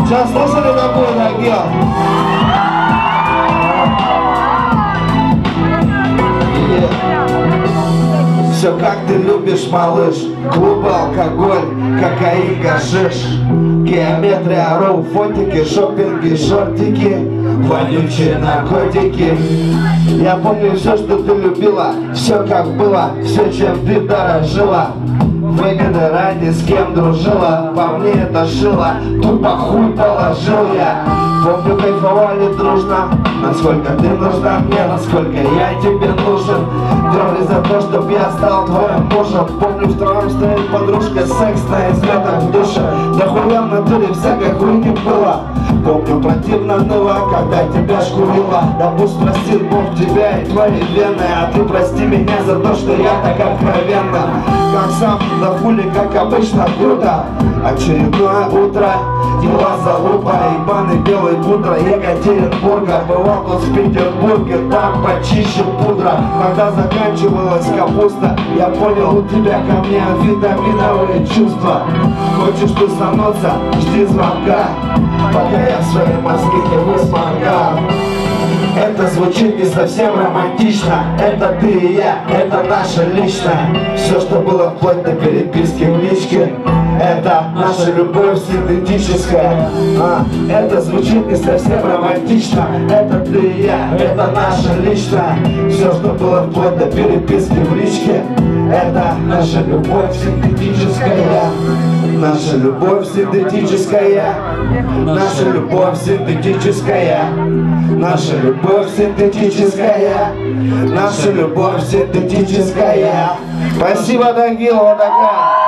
Сейчас слышали такое, Тагил? Все как ты любишь, малыш. Клубы, алкоголь, кокаин, гашиш, геометрия, роу, фотики, шопинги, шортики, вонючие наркотики. Я помню все, что ты любила, все как было, все, чем ты дорожила. Выгоды ради, с кем дружила, по мне это шило, тупо хуй положил я. Помню, кайфовали дружно, насколько ты нужна мне, насколько я тебе нужен. Драли за то, чтоб я стал твоим мужем. Помню, втроем стоит подружка, секс на излетах в душе. Да хуя в натуре всякой хуйни было. Помню, противно ныло, когда тебя шкурила. Да пусть простит Бог тебя и твои вены, а ты прости меня за то, что я так откровенно. Как сам, да хули, как обычно, круто. Очередное утро, дела залупа, ебаный белый пудра Екатеринбурга. Бывал тут в Петербурге, там почище пудра. Когда заканчивалась капуста, я понял, у тебя ко мне витаминовые чувства. Хочешь тусануться, жди звонка, пока я в своей мозги не высморкал. Это звучит не совсем романтично. Это ты и я, это наше личное. Все, что было вплоть до переписки в личке, это наша любовь синтетическая. Это звучит не совсем романтично. Это ты и я, это наше личное. Все, что было вплоть до переписки в личке, это наша любовь синтетическая. Наша любовь синтетическая. Наша любовь синтетическая. Наша любовь синтетическая. Наша любовь синтетическая. Спасибо, Тагил, вот такая.